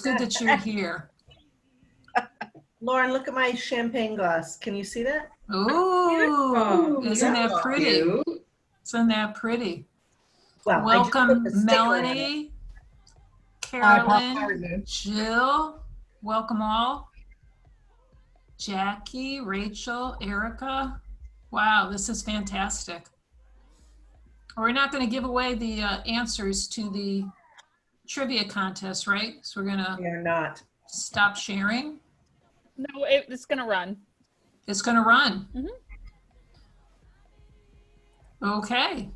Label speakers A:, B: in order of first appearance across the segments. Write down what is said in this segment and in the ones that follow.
A: good that you're here.
B: Lauren, look at my champagne glass. Can you see that?
A: Ooh, isn't that pretty? Isn't that pretty?
B: Well,
A: welcome, Melanie, Carolyn, Jill. Welcome all. Jackie, Rachel, Erica. Wow, this is fantastic. We're not going to give away the answers to the trivia contest, right? So we're going to stop sharing.
C: No, it's going to run.
A: It's going to run.
C: Mm-hmm.
A: Okay.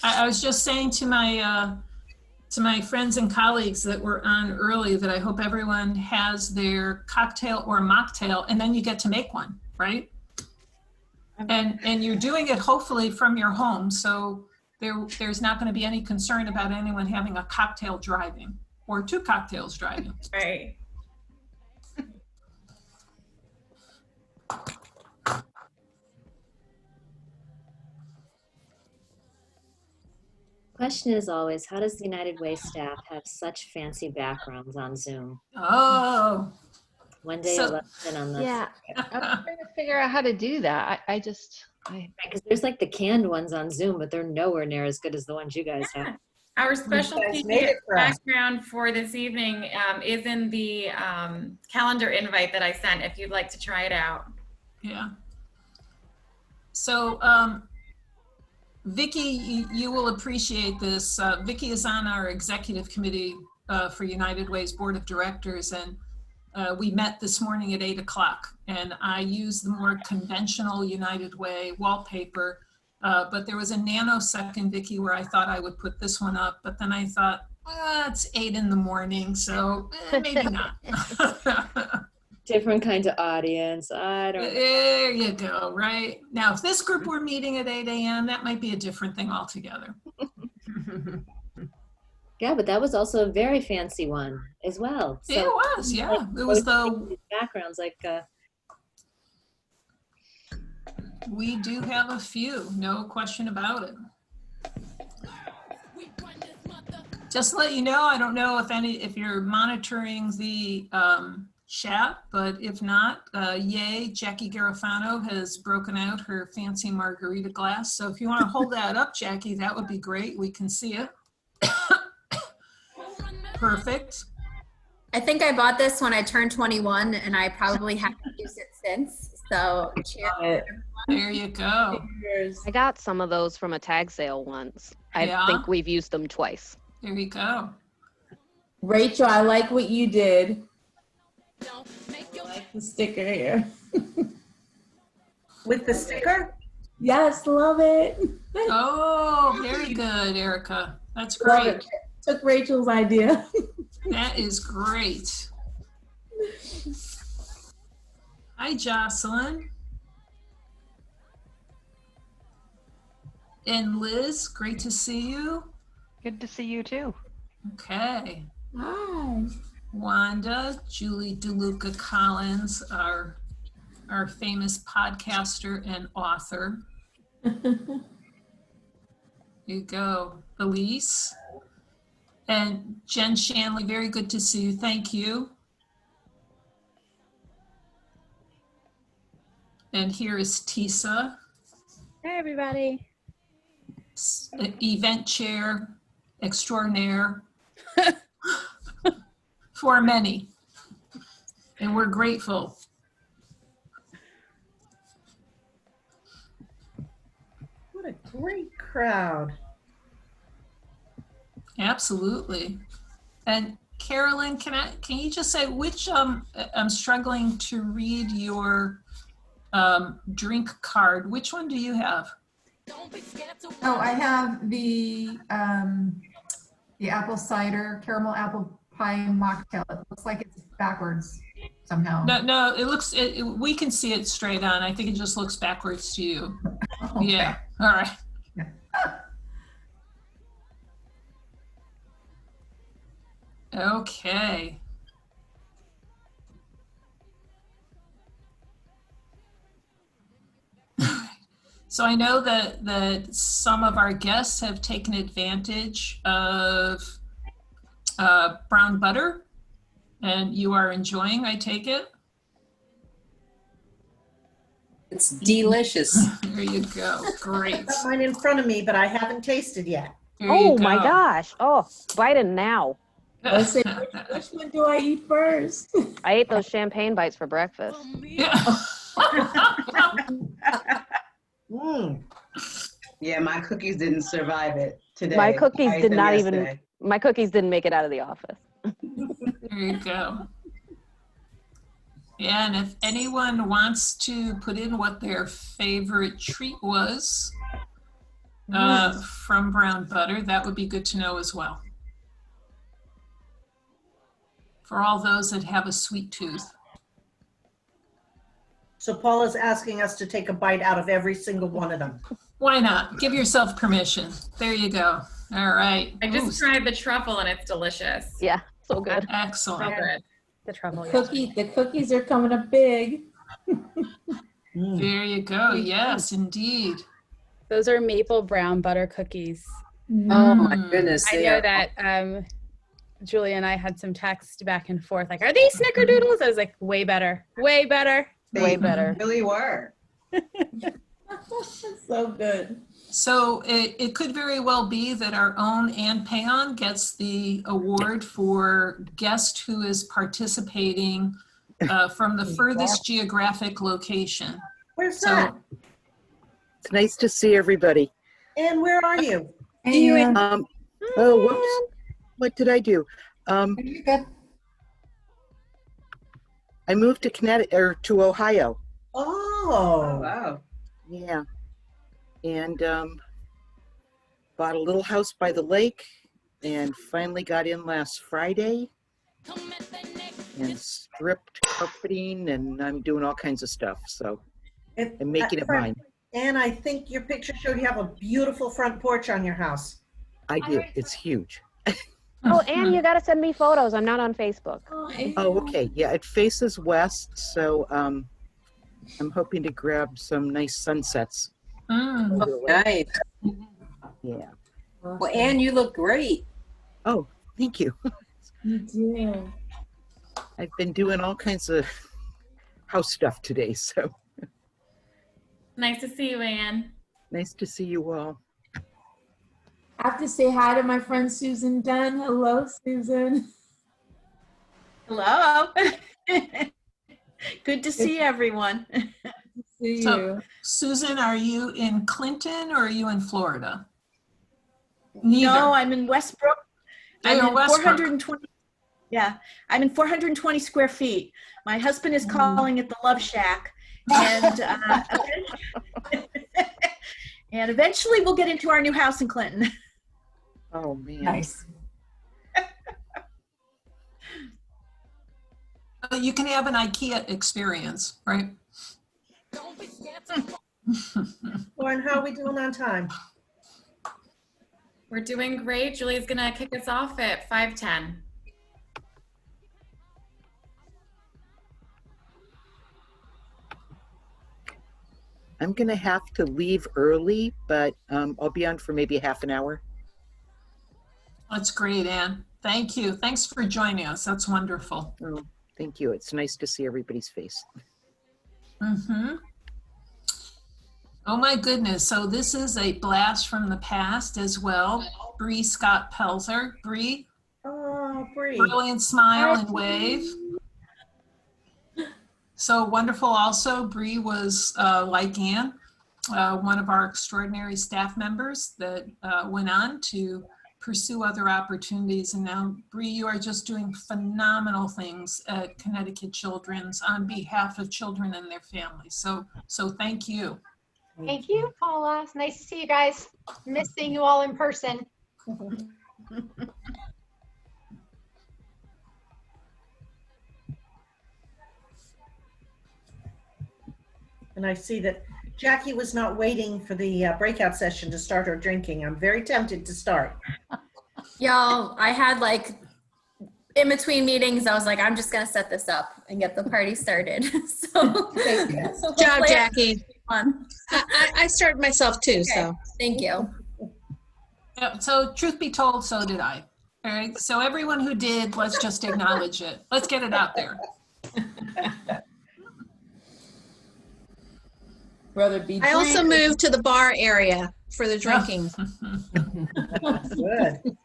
A: I was just saying to my friends and colleagues that were on early that I hope everyone has their cocktail or mocktail, and then you get to make one, right? And you're doing it hopefully from your home, so there's not going to be any concern about anyone having a cocktail driving or two cocktails driving.
D: Right.
E: Question is always, how does the United Way staff have such fancy backgrounds on Zoom?
A: Oh.
E: One day I'll in on this.
F: Yeah, I'm trying to figure out how to do that.
E: Because there's like the canned ones on Zoom, but they're nowhere near as good as the ones you guys have.
D: Our specialty background for this evening is in the calendar invite that I sent, if you'd like to try it out.
A: Yeah. So, Vicki, you will appreciate this. Vicki is on our executive committee for United Way's board of directors, and we met this morning at 8 o'clock, and I used the more conventional United Way wallpaper, but there was a nanosecond, Vicki, where I thought I would put this one up, but then I thought, it's 8 in the morning, so maybe not.
E: Different kinds of audience. I don't know.
A: There you go, right? Now, if this group were meeting at 8 a.m., that might be a different thing altogether.
E: Yeah, but that was also a very fancy one as well. So,
A: it was, yeah. Like, it was the
E: backgrounds like.
A: We do have a few, no question about it. Just to let you know, I don't know if you're monitoring the chat, but if not, yay, Jackie Garofano has broken out her fancy margarita glass. So if you want to hold that up, Jackie, that would be great. We can see it. Perfect.
G: I think I bought this when I turned 21, and I probably haven't used it since. So cheers.
A: There you go.
F: I got some of those from a tag sale once. I think we've used them twice.
A: There you go.
H: Rachel, I like what you did. I like the sticker here.
B: With the sticker?
H: Yes, love it.
A: Oh, very good, Erica. That's great.
H: Took Rachel's idea.
A: That is great. Hi, Jocelyn. And Liz, great to see you.
I: Good to see you too.
A: Okay.
H: Hi.
A: Wanda, Julie DeLuca Collins, our famous podcaster and author. There you go. Elise. And Jen Shanley, very good to see you. Thank you. And here is Tisa.
C: Hey, everybody.
A: Event chair extraordinaire for many. And we're grateful.
B: What a great crowd.
A: Absolutely. And Carolyn, can you just say which I'm struggling to read your drink card. Which one do you have?
J: Oh, I have the apple cider caramel apple pie mocktail. It looks like it's backwards somehow.
A: No, it looks. We can see it straight on. I think it just looks backwards to you. Okay. Yeah. All right. Okay. So I know that some of our guests have taken advantage of brown butter, and you are enjoying, I take it?
K: It's delicious.
A: There you go. Great.
B: I've got mine in front of me, but I haven't tasted yet.
A: There you
F: Oh my
A: go.
F: gosh. Oh, Biden now.
H: I say, which one do I eat first?
F: I ate those champagne bites for breakfast.
B: Mm.
K: Yeah, my cookies didn't survive it today.
F: My cookies
K: I ate
F: did
K: them
F: not
K: yesterday.
F: my cookies didn't make it out of the office.
A: There you go. Yeah, and if anyone wants to put in what their favorite treat was from brown butter, that would be good to know as well. For all those that have a sweet tooth.
B: So Paula's asking us to take a bite out of every single one of them.
A: Why not? Give yourself permission. There you go. All right.
D: I just tried the truffle and it's delicious.
F: Yeah, so good.
A: Excellent.
D: So good.
C: The trouble.
H: The cookies are coming up big.
A: There you go. Yes, indeed.
C: Those are maple brown butter cookies.
K: Oh my goodness.
C: I
K: they
C: know
K: are-
C: that Julie and I had some text back and forth like, are these snickerdoodles? I was like, way better, way better.
K: They
F: Way better.
K: really were.
H: So good.
A: So it could very well be that our own Ann Payon gets the award for guest who is participating from the furthest geographic location.
B: Where's
A: So
B: that?
L: It's nice to see everybody.
B: And where are you?
L: Oh, whoops. What did I do?
J: You're good.
L: I moved to Connecticut or to Ohio.
B: Oh.
K: Wow.
L: Yeah. And bought a little house by the lake and finally got in last Friday and stripped carpeting and I'm doing all kinds of stuff. So I'm making it mine.
B: And I think your picture showed you have a beautiful front porch on your house.
L: I do. It's huge.
F: Oh, and you got to send me photos. I'm not on Facebook.
L: Oh, okay. Yeah, it faces west. So I'm hoping to grab some nice sunsets.
A: Mm.
K: Oh, nice.
L: Yeah.
K: Well, Anne, you look great.
L: Oh, thank you.
H: You do.
L: I've been doing all kinds of house stuff today, so
D: Nice to see you, Anne.
L: nice to see you all.
H: I have to say hi to my friend Susan Dunn. Hello, Susan.
M: Hello. Good to see everyone.
H: See
A: So,
H: you.
A: Susan, are you in Clinton or are you in Florida? Neither.
M: No, I'm in Westbrook.
A: Oh,
M: I'm
A: you're
M: in
A: Westbrook.
M: 420. Yeah, I'm in 420 square feet. My husband is calling it the Love Shack, and and eventually we'll get into our new house in Clinton.
L: Oh man.
J: Nice.
A: You can have an IKEA experience, right?
B: Lauren, how are we doing on time?
D: We're doing great. Julie's gonna kick us off at 5:10.
L: I'm gonna have to leave early, but I'll be on for maybe half an hour.
A: That's great, Anne. Thank you. Thanks for joining us. That's wonderful.
L: Oh, thank you. It's nice to see everybody's face.
A: Mm-hmm. Oh my goodness. So this is a blast from the past as well. Bree Scott Pelzer. Bree,
B: Oh, Bree.
A: brilliant smile and wave. So wonderful also, Bree was, like Anne, one of our extraordinary staff members that went on to pursue other opportunities. And now, Bree, you are just doing phenomenal things at Connecticut Children's on behalf of children and their families. So thank you.
N: Thank you, Paula. It's nice to see you guys. Miss seeing you all in person.
B: And I see that Jackie was not waiting for the breakout session to start her drinking. I'm very tempted to start.
G: Y'all, I had like in between meetings, I was like, I'm just gonna set this up and get the party started. So
M: Good job, Jackie.
O: I started myself too, so.
G: Thank you.
A: Yeah, so truth be told, so did I. All right, so everyone who did, let's just acknowledge it. Let's get it out there.
H: Brother be
O: I also
H: drink.
O: moved to the bar area for the drinking.
B: Good.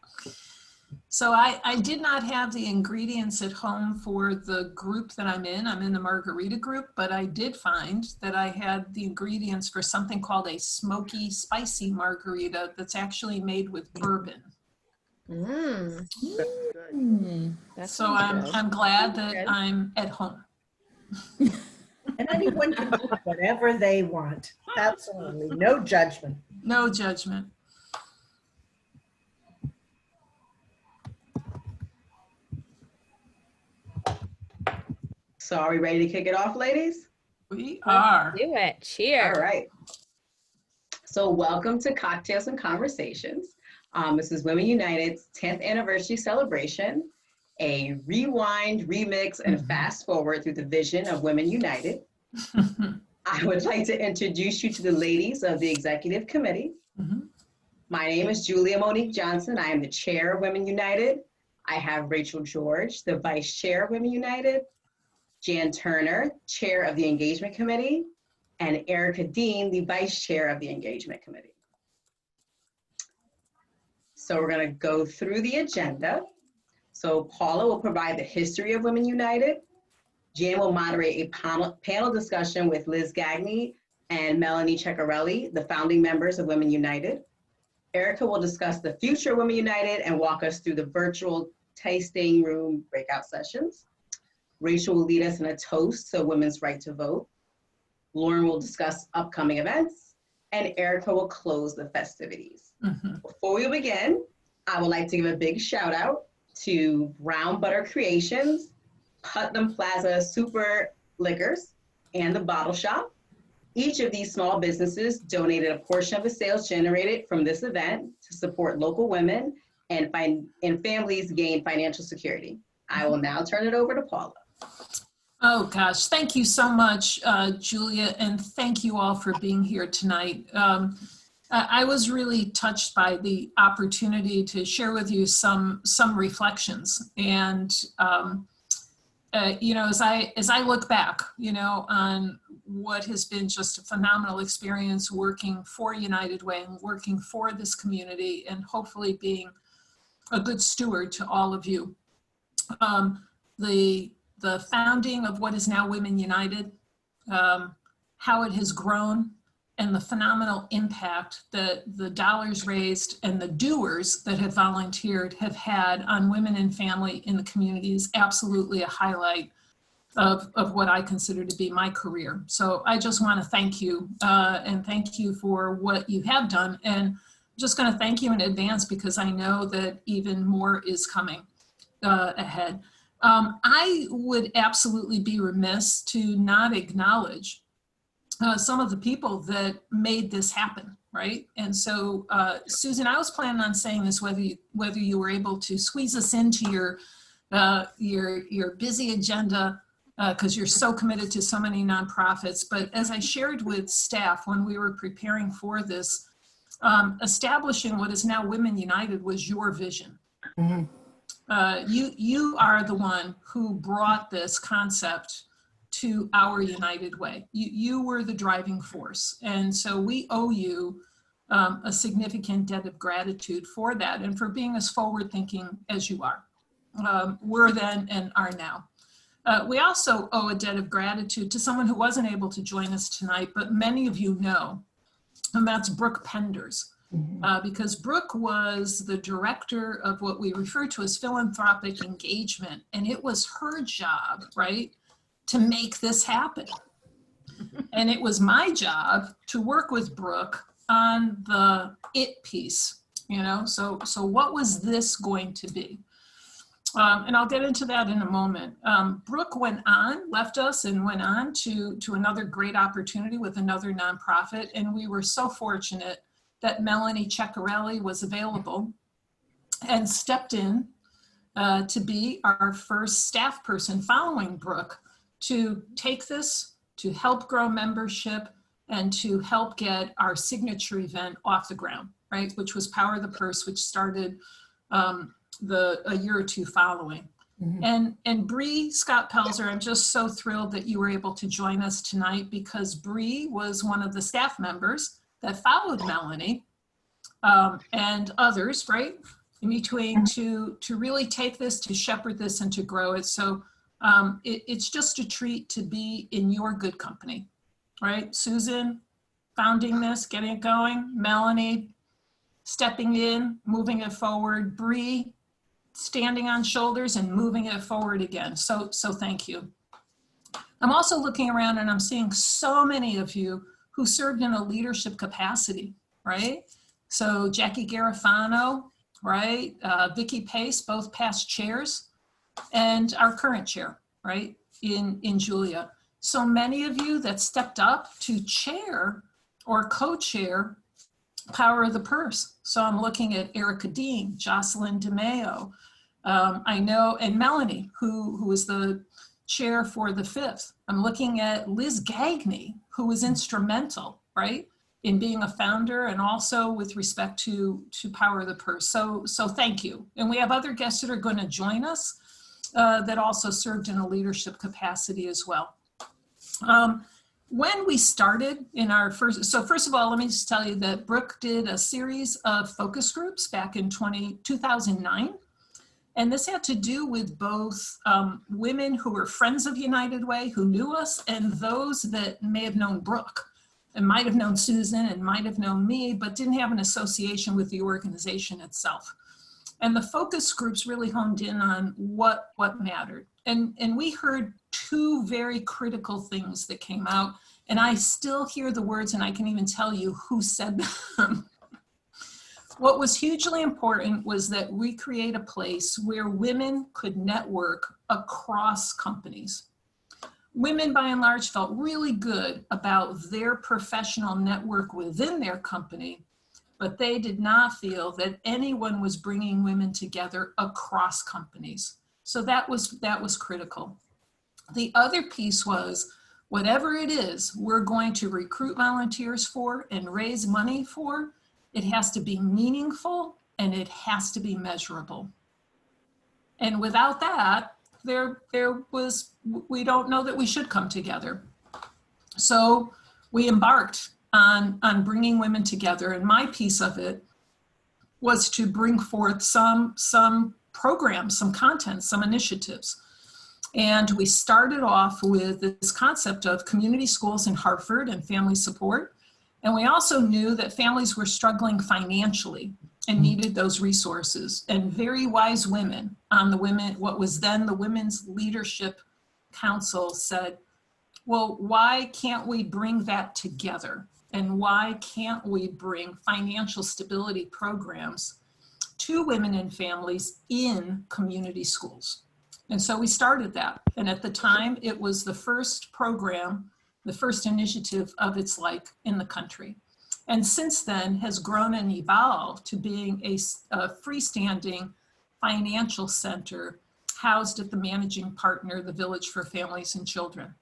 A: So I did not have the ingredients at home for the group that I'm in. I'm in the margarita group, but I did find that I had the ingredients for something called a smoky, spicy margarita that's actually made with bourbon.
O: Mm.
A: So I'm glad that I'm at home.
B: And anyone can do whatever they want. Absolutely. No judgment.
A: No judgment.
K: So are we ready to kick it off, ladies?
A: We are.
C: Do it. Cheers.
K: All right. So welcome to Cocktails and Conversations. This is Women United's 10th anniversary celebration, a rewind, remix, and fast forward through the vision of Women United. I would like to introduce you to the ladies of the executive committee. My name is Julia Monique Johnson. I am the chair of Women United. I have Rachel George, the vice chair of Women United, Jan Turner, chair of the engagement committee, and Erica Dean, the vice chair of the engagement committee. So we're going to go through the agenda. So Paula will provide the history of Women United. Jan will moderate a panel discussion with Liz Gagne and Melanie Ceccarelli, the founding members of Women United. Erica will discuss the future of Women United and walk us through the virtual tasting room breakout sessions. Rachel will lead us in a toast to women's right to vote. Lauren will discuss upcoming events, and Erica will close the festivities. Before we begin, I would like to give a big shout out to Brown Butter Creations, Putnam Plaza Super Liquors, and the Bottle Shop. Each of these small businesses donated a portion of the sales generated from this event to support local women and families gain financial security. I will now turn it over to Paula.
A: Oh gosh, thank you so much, Julia, and thank you all for being here tonight. I was really touched by the opportunity to share with you some reflections, and you know, as I look back, you know, on what has been just a phenomenal experience working for United Way and working for this community, and hopefully being a good steward to all of you. The founding of what is now Women United, how it has grown, and the phenomenal impact that the dollars raised and the doers that have volunteered have had on women and family in the community is absolutely a highlight of what I consider to be my career. So I just want to thank you and thank you for what you have done. And I'm just going to thank you in advance because I know that even more is coming ahead. I would absolutely be remiss to not acknowledge some of the people that made this happen, right? And so, Susan, I was planning on saying this whether you were able to squeeze us into your busy agenda because you're so committed to so many nonprofits. But as I shared with staff when we were preparing for this, establishing what is now Women United was your vision. You are the one who brought this concept to our United Way. You were the driving force. And so we owe you a significant debt of gratitude for that and for being as forward-thinking as you are. Were then and are now. We also owe a debt of gratitude to someone who wasn't able to join us tonight, but many of you know, and that's Brooke Penders. Because Brooke was the director of what we refer to as philanthropic engagement, and it was her job, right, to make this happen. And it was my job to work with Brooke on the it piece, you know, so what was this going to be? And I'll get into that in a moment. Brooke left us and went on to another great opportunity with another nonprofit, and we were so fortunate that Melanie Ceccarelli was available and stepped in to be our first staff person following Brooke to take this, to help grow membership, and to help get our signature event off the ground, right? Which was Power the Purse, which started a year or two following. And Bree Scott Pelzer, I'm just so thrilled that you were able to join us tonight, because Bree was one of the staff members that followed Melanie and others, right, in between, to really take this, to shepherd this, and to grow it. So it's just a treat to be in your good company, right? Susan founding this, getting it going, Melanie stepping in, moving it forward, Bree standing on shoulders and moving it forward again. So thank you. I'm also looking around and I'm seeing so many of you who served in a leadership capacity, right? So Jackie Garofano, right? Vicki Pace, both past chairs, and our current chair, right? In Julia. So many of you that stepped up to chair or co-chair Power of the Purse. So I'm looking at Erica Dean, Jocelyn DeMeo, I know, and Melanie, who was the chair for the 5th. I'm looking at Liz Gagney, who was instrumental, right, in being a founder, and also with respect to Power of the Purse. So thank you. And we have other guests that are going to join us that also served in a leadership capacity as well. When we started in our first of all, let me just tell you that Brooke did a series of focus groups back in 2009. And this had to do with both women who were friends of United Way, who knew us, and those that may have known Brooke and might have known Susan and might have known me, but didn't have an association with the organization itself. And the focus groups really honed in on what mattered. And we heard two very critical things that came out. And I still hear the words, and I can even tell you who said them. What was hugely important was that we create a place where women could network across companies. Women, by and large, felt really good about their professional network within their company, but they did not feel that anyone was bringing women together across companies. So that was critical. The other piece was, whatever it is we're going to recruit volunteers for and raise money for, it has to be meaningful and it has to be measurable. And without that, we don't know that we should come together. So we embarked on bringing women together, and my piece of it was to bring forth some programs, some content, some initiatives. And we started off with this concept of community schools in Hartford and family support. And we also knew that families were struggling financially and needed those resources. And very wise women on what was then the Women's Leadership Council said, well, why can't we bring that together? And why can't we bring financial stability programs to women and families in community schools? And so we started that. And at the time, it was the first program, the first initiative of its like in the country. And since then has grown and evolved to being a freestanding financial center housed at the managing partner, the Village for Families and Children.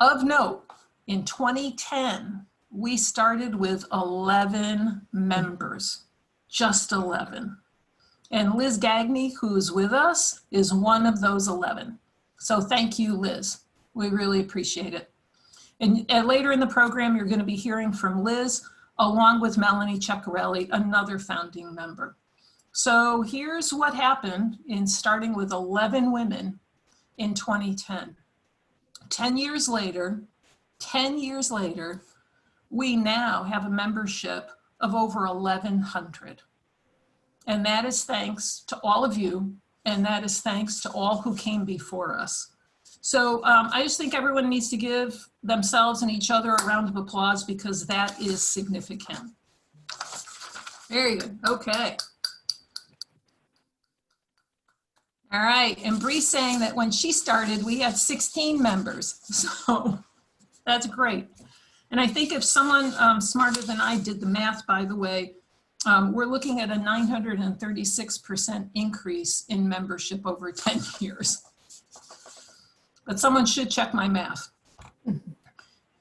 A: Of note, in 2010, we started with 11 members, just 11. And Liz Gagney, who's with us, is one of those 11. So thank you, Liz. We really appreciate it. And later in the program, you're going to be hearing from Liz, along with Melanie Ceccarelli, another founding member. So here's what happened in starting with 11 women in 2010. 10 years later, we now have a membership of over 1,100. And that is thanks to all of you, and that is thanks to all who came before us. So I just think everyone needs to give themselves and each other a round of applause, because that is significant. Very good. Okay. All right. And Bree's saying that when she started, we had 16 members. So that's great. And I think if someone smarter than I did the math, by the way, we're looking at a 936% increase in membership over 10 years. But someone should check my math.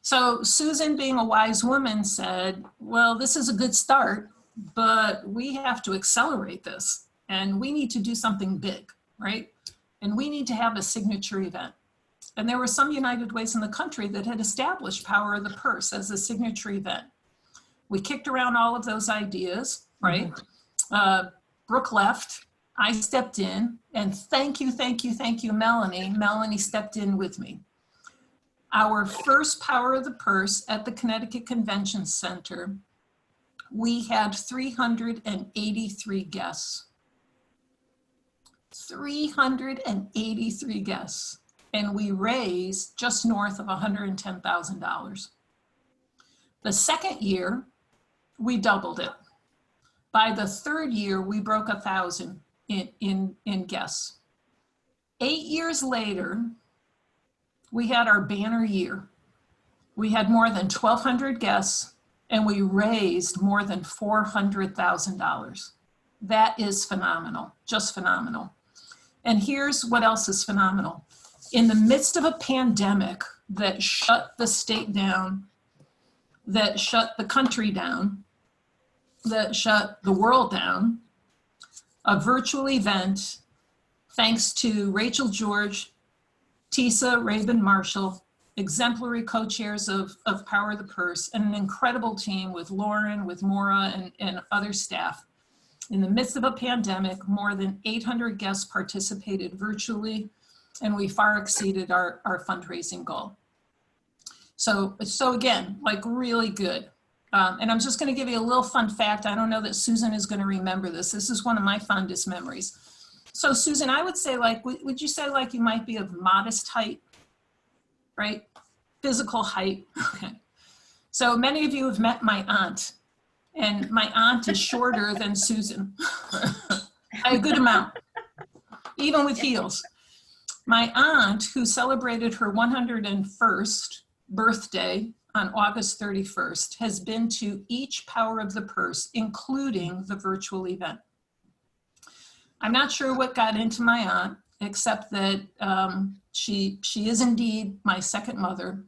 A: So Susan, being a wise woman, said, well, this is a good start, but we have to accelerate this and we need to do something big, right? And we need to have a signature event. And there were some United Ways in the country that had established Power of the Purse as a signature event. We kicked around all of those ideas, right? Brooke left, I stepped in, and thank you, Melanie. Melanie stepped in with me. Our first Power of the Purse at the Connecticut Convention Center, we had 383 guests. 383 guests. And we raised just north of $110,000. The second year, we doubled it. By the third year, we broke 1,000 in guests. 8 years later, we had our banner year. We had more than 1,200 guests and we raised more than $400,000. That is phenomenal, just phenomenal. And here's what else is phenomenal. In the midst of a pandemic that shut the state down, that shut the country down, that shut the world down, a virtual event, thanks to Rachel George, Tisa Rabin Marshall, exemplary co-chairs of Power of the Purse, and an incredible team with Lauren, with Maura, and other staff. In the midst of a pandemic, more than 800 guests participated virtually, and we far exceeded our fundraising goal. So again, like really good. And I'm just gonna give you a little fun fact. I don't know that Susan is gonna remember this. This is one of my fondest memories. So Susan, I would say like, would you say like you might be of modest height, right? Physical height, okay. So many of you have met my aunt, and my aunt is shorter than Susan. A good amount, even with heels. My aunt, who celebrated her 101st birthday on August 31st, has been to each Power of the Purse, including the virtual event. I'm not sure what got into my aunt, except that she is indeed my second mother.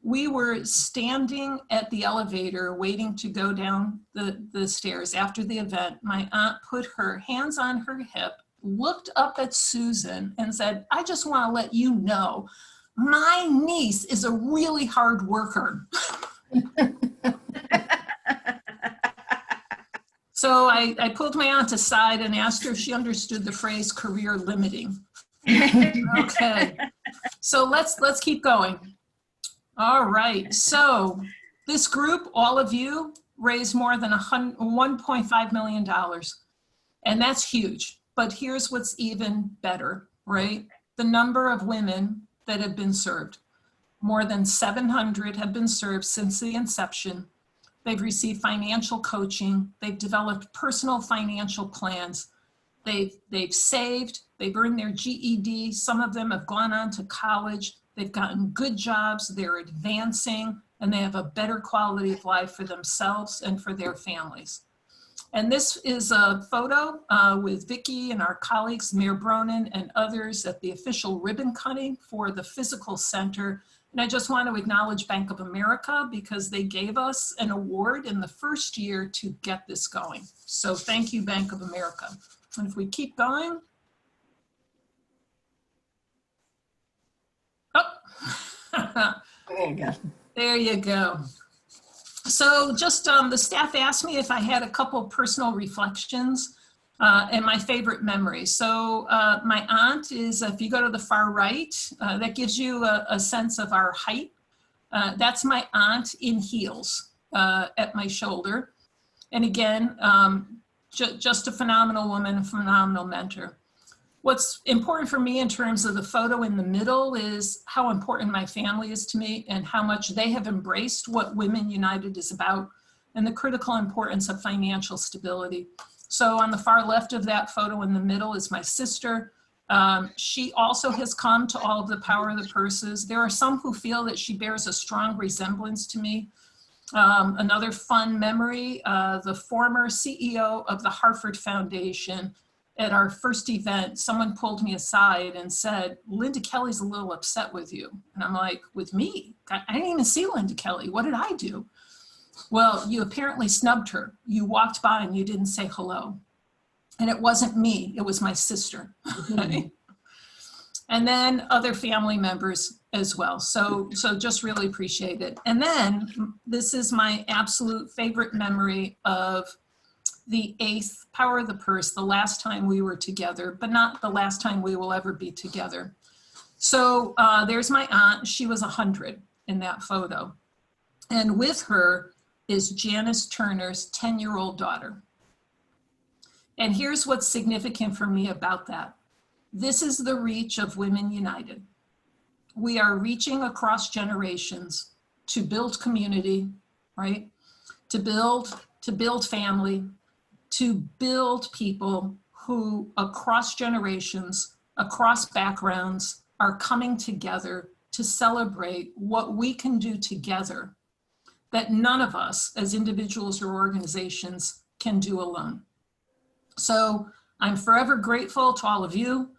A: We were standing at the elevator waiting to go down the stairs after the event. My aunt put her hands on her hip, looked up at Susan and said, I just want to let you know, my niece is a really hard worker. So I pulled my aunt aside and asked her if she understood the phrase career limiting. Okay, so let's keep going. All right, so this group, all of you, raised more than $1.5 million. And that's huge, but here's what's even better, right? The number of women that have been served. More than 700 have been served since the inception. They've received financial coaching. They've developed personal financial plans. They've saved, they've earned their GED. Some of them have gone on to college. They've gotten good jobs. They're advancing, and they have a better quality of life for themselves and for their families. And this is a photo with Vicki and our colleagues, Mayor Bronin and others at the official ribbon cutting for the physical center. And I just want to acknowledge Bank of America because they gave us an award in the first year to get this going. So thank you, Bank of America. And if we keep going. Oh,
J: There you go.
A: There you go. So just the staff asked me if I had a couple personal reflections and my favorite memories. So my aunt is, if you go to the far right, that gives you a sense of our height. That's my aunt in heels at my shoulder. And again, just a phenomenal woman, a phenomenal mentor. What's important for me in terms of the photo in the middle is how important my family is to me and how much they have embraced what Women United is about and the critical importance of financial stability. So on the far left of that photo in the middle is my sister. She also has come to all of the Power of the Purses. There are some who feel that she bears a strong resemblance to me. Another fun memory, the former CEO of the Hartford Foundation at our first event, someone pulled me aside and said, Linda Kelly's a little upset with you. And I'm like, with me? I didn't even see Linda Kelly. What did I do? Well, you apparently snubbed her. You walked by and you didn't say hello. And it wasn't me, it was my sister. Right? And then other family members as well. So just really appreciate it. And then this is my absolute favorite memory of the 8th Power of the Purse, the last time we were together, but not the last time we will ever be together. So there's my aunt. She was 100 in that photo. And with her is Janice Turner's 10-year-old daughter. And here's what's significant for me about that. This is the reach of Women United. We are reaching across generations to build community, right? To build family, to build people who across generations, across backgrounds, are coming together to celebrate what we can do together that none of us as individuals or organizations can do alone. So I'm forever grateful to all of you,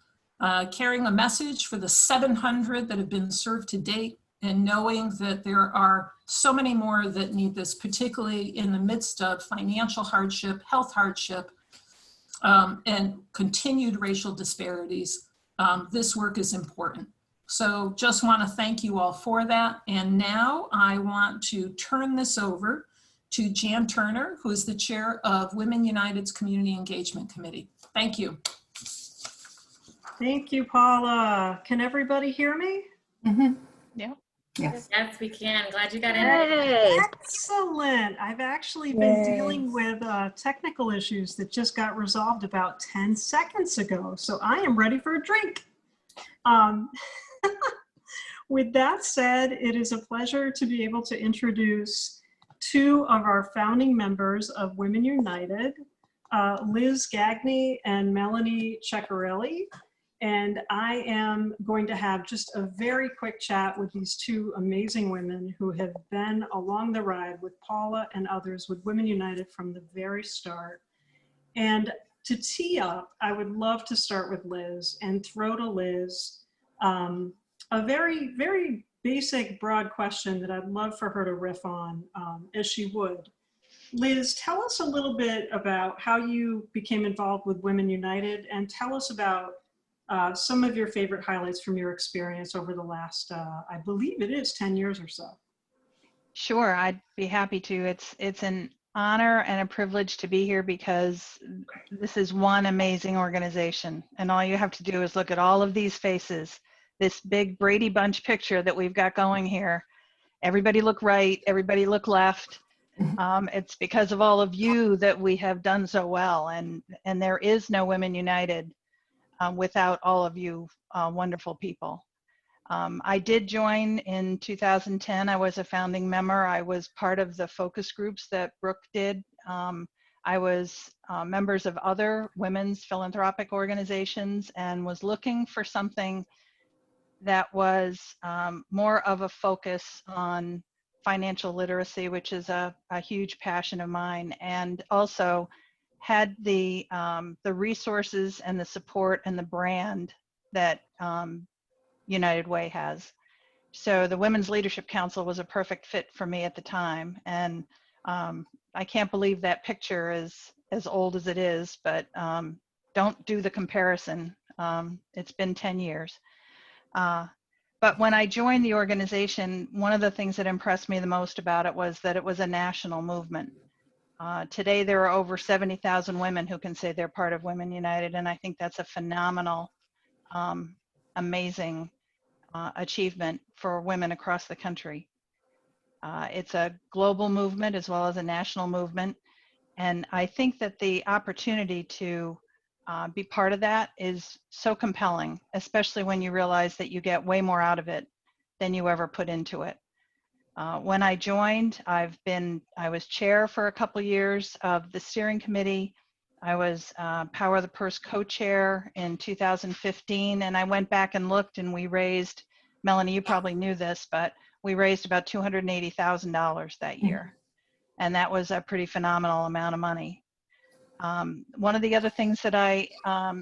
A: carrying a message for the 700 that have been served to date, and knowing that there are so many more that need this, particularly in the midst of financial hardship, health hardship, and continued racial disparities. This work is important. So just want to thank you all for that. And now I want to turn this over to Jan Turner, who is the chair of Women United's Community Engagement Committee. Thank you.
P: Thank you, Paula. Can everybody hear me?
J: Mm-hmm.
P: Yeah.
D: Yes, we can. Glad you got in.
P: Yay. Excellent. I've actually been dealing with technical issues that just got resolved about 10 seconds ago. So I am ready for a drink. With that said, it is a pleasure to be able to introduce two of our founding members of Women United, Liz Gagney and Melanie Ceccarelli. And I am going to have just a very quick chat with these two amazing women who have been along the ride with Paula and others with Women United from the very start. And to tee up, I would love to start with Liz and throw to Liz a very, very basic, broad question that I'd love for her to riff on as she would. Liz, tell us a little bit about how you became involved with Women United, and tell us about some of your favorite highlights from your experience over the last, I believe it is 10 years or so.
I: Sure, I'd be happy to. It's an honor and a privilege to be here because this is one amazing organization, and all you have to do is look at all of these faces, this big Brady Bunch picture that we've got going here. Everybody look right, everybody look left. It's because of all of you that we have done so well, and there is no Women United without all of you wonderful people. I did join in 2010. I was a founding member. I was part of the focus groups that Brooke did. I was members of other women's philanthropic organizations and was looking for something that was more of a focus on financial literacy, which is a huge passion of mine, and also had the resources and the support and the brand that United Way has. So the Women's Leadership Council was a perfect fit for me at the time, and I can't believe that picture is as old as it is, but don't do the comparison. It's been 10 years. But when I joined the organization, one of the things that impressed me the most about it was that it was a national movement. Today, there are over 70,000 women who can say they're part of Women United, and I think that's a phenomenal, amazing achievement for women across the country. It's a global movement as well as a national movement, and I think that the opportunity to be part of that is so compelling, especially when you realize that you get way more out of it than you ever put into it. When I joined, I was chair for a couple of years of the steering committee. I was Power of the Purse co-chair in 2015, and I went back and looked, and we raised, Melanie, you probably knew this, but we raised about $280,000 that year. And that was a pretty phenomenal amount of money. One of the other things that I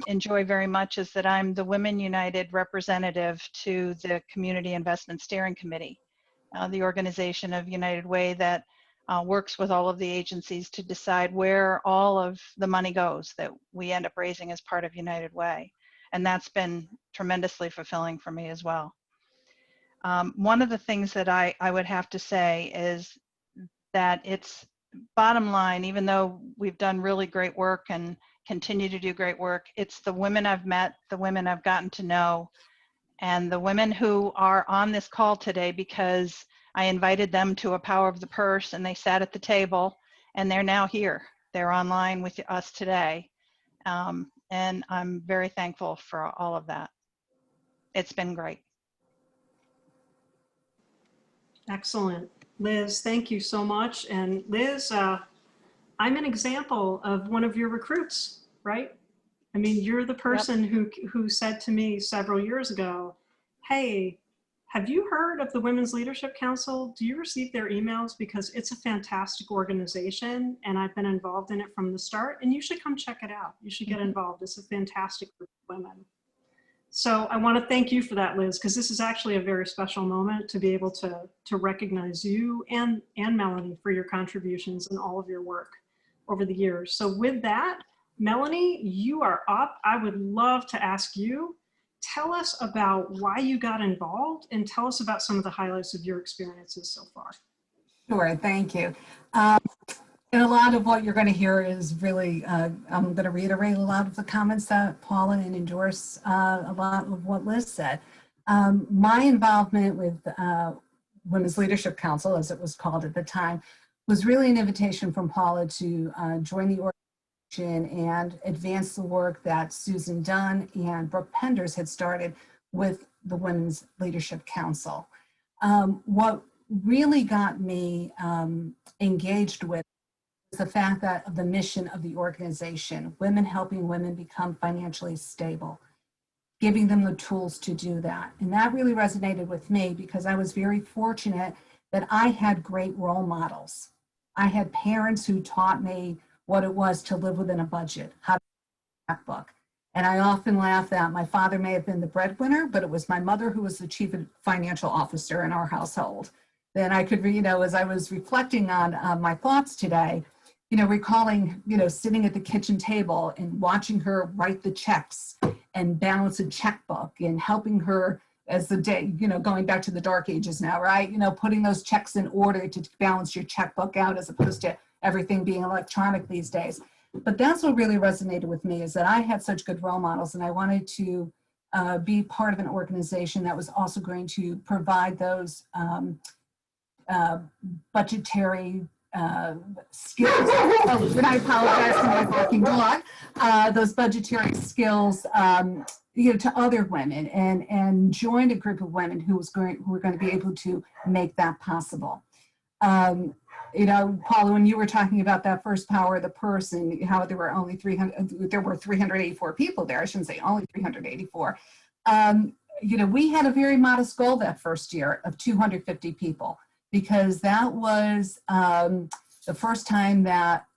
I: enjoy very much is that I'm the Women United representative to the Community Investment Steering Committee, the organization of United Way that works with all of the agencies to decide where all of the money goes that we end up raising as part of United Way. And that's been tremendously fulfilling for me as well. One of the things that I would have to say is that it's bottom line, even though we've done really great work and continue to do great work, it's the women I've met, the women I've gotten to know, and the women who are on this call today because I invited them to a Power of the Purse and they sat at the table and they're now here. They're online with us today. And I'm very thankful for all of that. It's been great.
P: Excellent. Liz, thank you so much. And Liz, I'm an example of one of your recruits, right? I mean, you're the person who said to me several years ago, hey, have you heard of the Women's Leadership Council? Do you receive their emails? Because it's a fantastic organization and I've been involved in it from the start and you should come check it out. You should get involved. It's a fantastic group of women. So I want to thank you for that, Liz, because this is actually a very special moment to be able to recognize you and Melanie for your contributions and all of your work over the years. So with that, Melanie, you are up. I would love to ask you, tell us about why you got involved and tell us about some of the highlights of your experiences so far.
Q: Sure, thank you. And a lot of what you're going to hear is really, I'm going to reiterate a lot of the comments that Paula and endorse a lot of what Liz said. My involvement with Women's Leadership Council, as it was called at the time, was really an invitation from Paula to join the organization and advance the work that Susan Dunn and Brooke Penders had started with the Women's Leadership Council. What really got me engaged with the fact that of the mission of the organization, women helping women become financially stable, giving them the tools to do that. And that really resonated with me because I was very fortunate that I had great role models. I had parents who taught me what it was to live within a budget, how to read a book. And I often laugh that my father may have been the breadwinner, but it was my mother who was the chief financial officer in our household. Then I could, as I was reflecting on my thoughts today, recalling, sitting at the kitchen table and watching her write the checks and balance a checkbook and helping her as the day, going back to the dark ages now, right? Putting those checks in order to balance your checkbook out as opposed to everything being electronic these days. But that's what really resonated with me is that I had such good role models and I wanted to be part of an organization that was also going to provide those budgetary skills. Oh, and I apologize for my barking dog. Those budgetary skills, to other women, and joined a group of women who were going to be able to make that possible. Paula, when you were talking about that first Power of the Purse and how there were only 384 people there. I shouldn't say only 384. We had a very modest goal that first year of 250 people. Because that was the first time that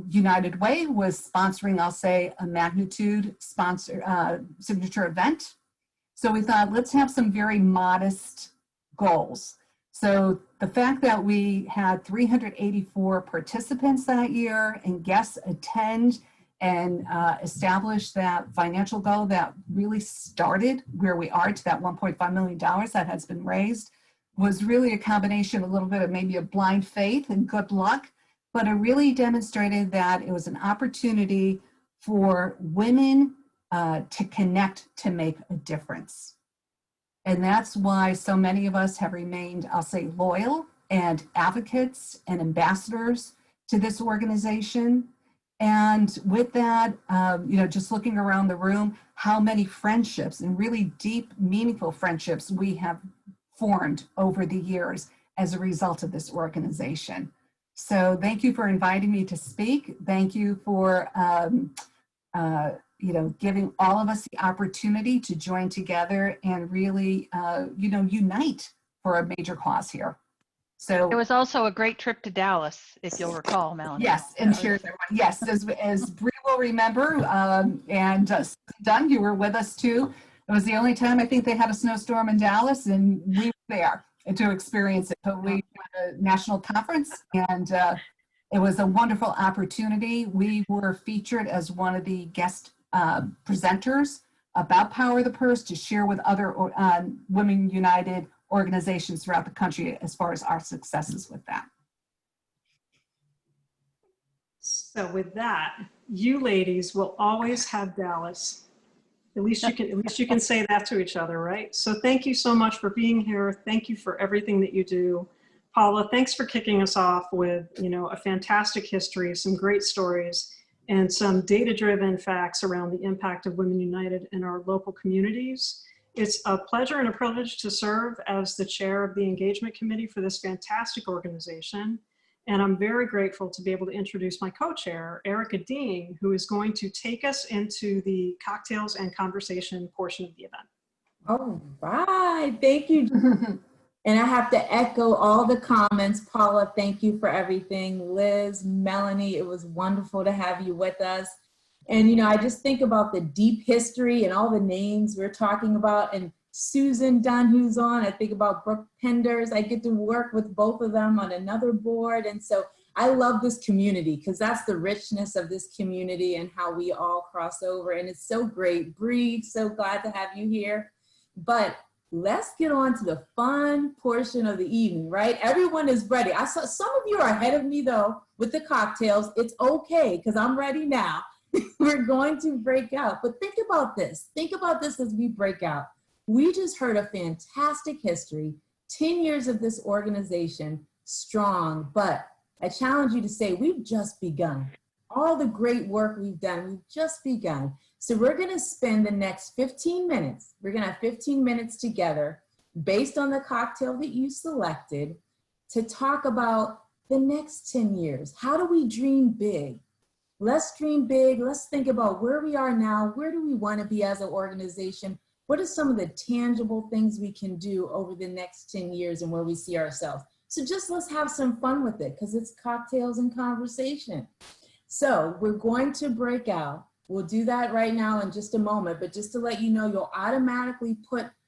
Q: United Way was sponsoring, I'll say, a magnitude signature event. So we thought, let's have some very modest goals. So the fact that we had 384 participants that year and guests attend and establish that financial goal that really started where we are to that $1.5 million that has been raised was really a combination, a little bit of maybe a blind faith and good luck, but it really demonstrated that it was an opportunity for women to connect to make a difference. And that's why so many of us have remained, I'll say, loyal and advocates and ambassadors to this organization. And with that, just looking around the room, how many friendships and really deep, meaningful friendships we have formed over the years as a result of this organization. So thank you for inviting me to speak. Thank you for giving all of us the opportunity to join together and really unite for a major cause here. So
I: It was also a great trip to Dallas, if you'll recall, Melanie.
Q: yes, and cheers, everyone. Yes, as Bree will remember, and Dunn, you were with us too. It was the only time I think they had a snowstorm in Dallas, and we were there to experience it. But we had a national conference, and it was a wonderful opportunity. We were featured as one of the guest presenters about Power of the Purse to share with other Women United organizations throughout the country as far as our successes with that.
P: So with that, you ladies will always have Dallas. At least you can say that to each other, right? So thank you so much for being here. Thank you for everything that you do. Paula, thanks for kicking us off with, a fantastic history, some great stories, and some data-driven facts around the impact of Women United in our local communities. It's a pleasure and a privilege to serve as the chair of the engagement committee for this fantastic organization. And I'm very grateful to be able to introduce my co-chair, Erica Dean, who is going to take us into the cocktails and conversation portion of the event.
H: All right, thank you. And I have to echo all the comments. Paula, thank you for everything. Liz, Melanie, it was wonderful to have you with us. And, I just think about the deep history and all the names we're talking about. And Susan Dunn, who's on, I think about Brooke Penders. I get to work with both of them on another board. And so I love this community because that's the richness of this community and how we all cross over. And it's so great. Bree, so glad to have you here. But let's get on to the fun portion of the evening, right? Everyone is ready. I saw some of you are ahead of me though with the cocktails. It's okay because I'm ready now. We're going to break out, but think about this. Think about this as we break out. We just heard a fantastic history, 10 years of this organization, strong, but I challenge you to say we've just begun. All the great work we've done, we've just begun. So we're gonna spend the next 15 minutes, we're gonna have 15 minutes together based on the cocktail that you selected to talk about the next 10 years. How do we dream big? Let's dream big. Let's think about where we are now. Where do we want to be as an organization? What are some of the tangible things we can do over the next 10 years and where we see ourselves? So just let's have some fun with it because it's cocktails and conversation. So we're going to break out. We'll do that right now in just a moment, but just to let you know, you'll automatically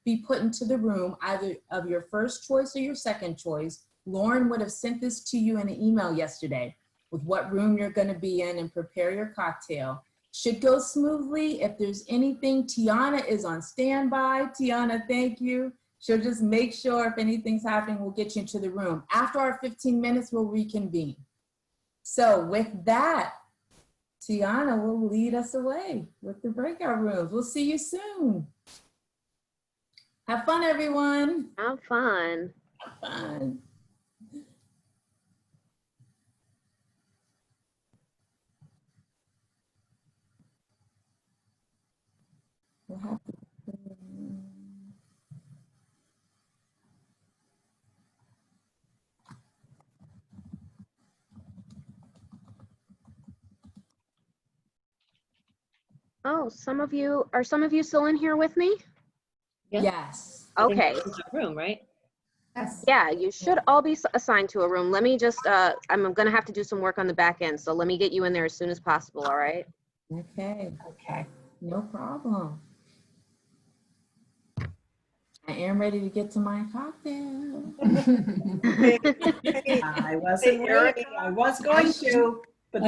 H: be put into the room either of your first choice or your second choice. Lauren would have sent this to you in an email yesterday with what room you're going to be in and prepare your cocktail. Should go smoothly. If there's anything, Tiana is on standby. Tiana, thank you. She'll just make sure if anything's happening, we'll get you into the room. After our 15 minutes, we'll reconvene. So with that, Tiana will lead us away with the breakout rooms. We'll see you soon. Have fun, everyone.
F: Have fun.
H: Have fun. We'll have to.
F: Oh, are some of you still in here with me?
H: Yes.
F: Okay.
E: Room, right?
H: Yes.
F: Yeah, you should all be assigned to a room. Let me just, I'm gonna have to do some work on the back end, so let me get you in there as soon as possible, all right?
H: Okay. Okay. No problem. I am ready to get to my cocktail.
B: I wasn't ready. I was going to, but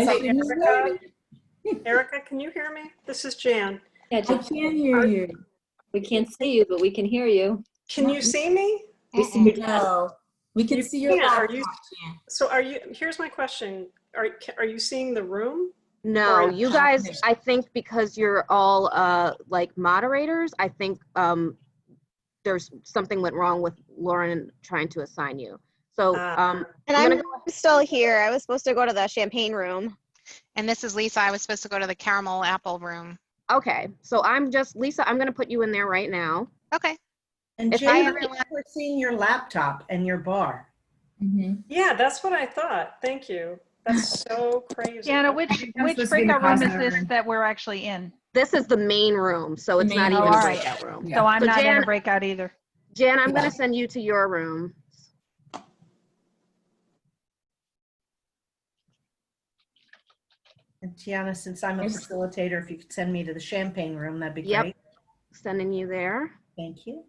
P: Erica, can you hear me? This is Jan.
E: Yeah,
H: I can hear you.
E: We can't see you, but we can hear you.
P: Can you see me?
E: We see you.
H: No. We can see your laptop, Jan.
P: So here's my question. Are you seeing the room?
F: No, you guys, I think because you're all like moderators, I think there's something went wrong with Lauren trying to assign you. So
R: and I'm still here. I was supposed to go to the champagne room.
S: And this is Lisa. I was supposed to go to the caramel apple room.
F: Okay, so Lisa, I'm gonna put you in there right now.
S: Okay.
B: And Jay, we're seeing your laptop and your bar.
H: Mm-hmm.
P: Yeah, that's what I thought. Thank you. That's so crazy.
I: Deanna, which breakout room is this that we're actually in?
F: This is the main room, so it's not even a breakout room.
I: So I'm not in a breakout either.
F: Jan, I'm gonna send you to your room.
B: And Tiana, since I'm a facilitator, if you could send me to the champagne room, that'd be
F: Yep.
B: great.
F: Sending you there.
B: Thank you.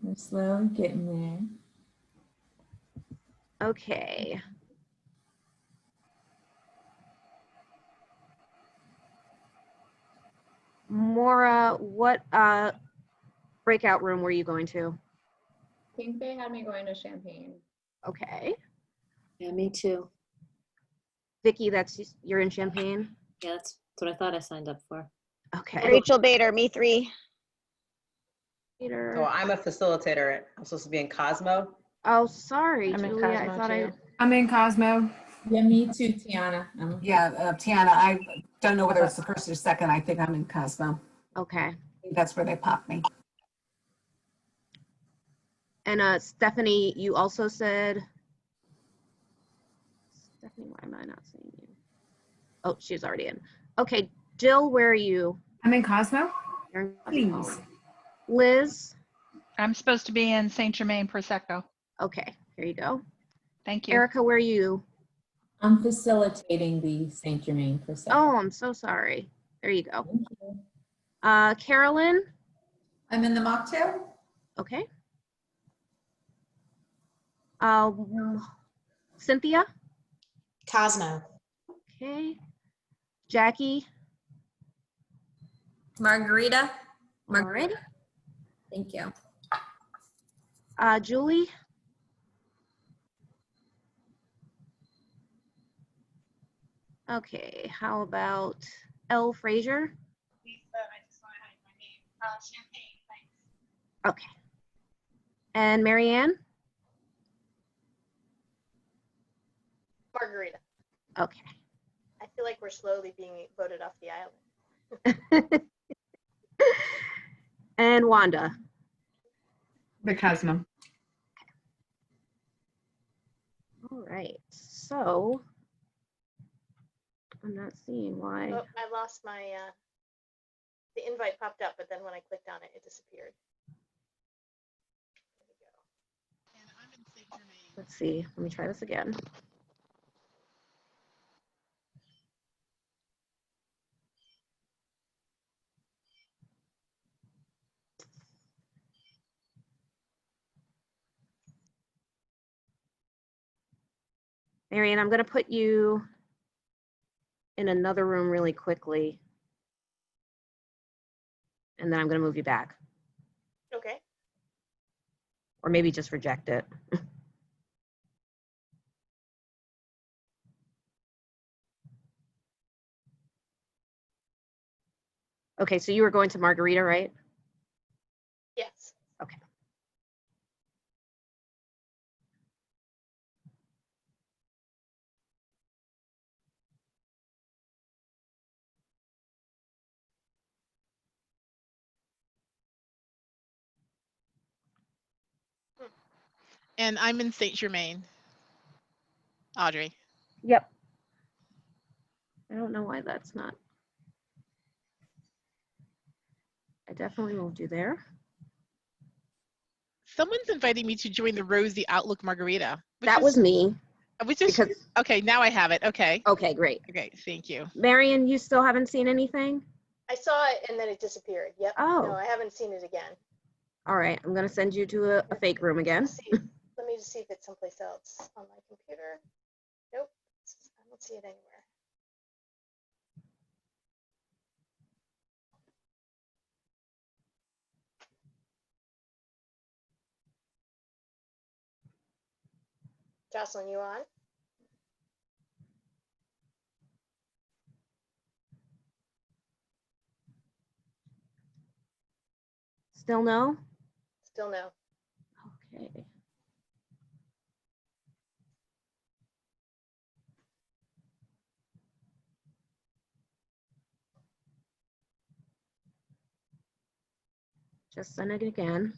H: We're slowly getting there.
F: Okay. Maura, what breakout room were you going to?
D: I think they had me going to Champagne.
F: Okay.
E: Yeah, me too.
F: Vicky, you're in Champagne?
E: Yeah, that's what I thought I signed up for.
F: Okay.
R: Rachel Bader, me 3.
K: So I'm a facilitator. I'm supposed to be in Cosmo.
F: Oh, sorry,
O: I'm in
F: Julia.
O: Cosmo
F: I thought
O: too.
Q: I'm in Cosmo.
H: Yeah, me too, Tiana.
Q: Yeah, Tiana, I don't know whether it's the first or second. I think I'm in Cosmo.
F: Okay.
Q: That's where they popped me.
F: And Stephanie, you also said. Stephanie, why am I not seeing you? Oh, she's already in. Okay, Jill, where are you?
Q: I'm in Cosmo.
F: You're in Cosmo.
Q: Please.
F: Liz.
I: I'm supposed to be in Saint Germain Prosecco.
F: Okay, here you go.
I: Thank you.
F: Erica, where are you?
H: I'm facilitating the Saint Germain Prosecco.
F: Oh, I'm so sorry. There you go. Carolyn.
J: I'm in the mocktail.
F: Okay. Cynthia.
O: Cosmo.
F: Okay. Jackie.
G: Margarita.
F: All right.
G: Thank you.
F: Julie. Okay, how about Elle Frazier? Okay. And Marianne?
T: Margarita.
F: Okay.
T: I feel like we're slowly being voted off the island.
F: And Wanda?
Q: The Cosmo.
F: All right, so I'm not seeing why.
T: Oh, I lost my, the invite popped up, but then when I clicked on it, it disappeared.
F: Let's see, let me try this again. Marianne, I'm going to put you in another room really quickly. And then I'm going to move you back.
T: Okay.
F: Or maybe just reject it. Okay, so you were going to Margarita, right?
T: Yes.
F: Okay.
S: And I'm in Saint Germain. Audrey.
F: Yep. I don't know why that's not. I definitely moved you there.
S: Someone's inviting me to join the Rosie Outlook Margarita.
F: That was me.
S: Which is, okay, now I have it. Okay.
F: Okay, great.
S: Okay, thank you.
F: Marion, you still haven't seen anything?
T: I saw it and then it disappeared. Yep.
F: Oh.
T: No, I haven't seen it again.
F: All right, I'm going to send you to a fake room again.
T: Let me just see if it's someplace else on my computer. Nope. I don't see it anywhere. Jocelyn, you on?
F: Still no?
T: Still no.
F: Okay. Just send it again.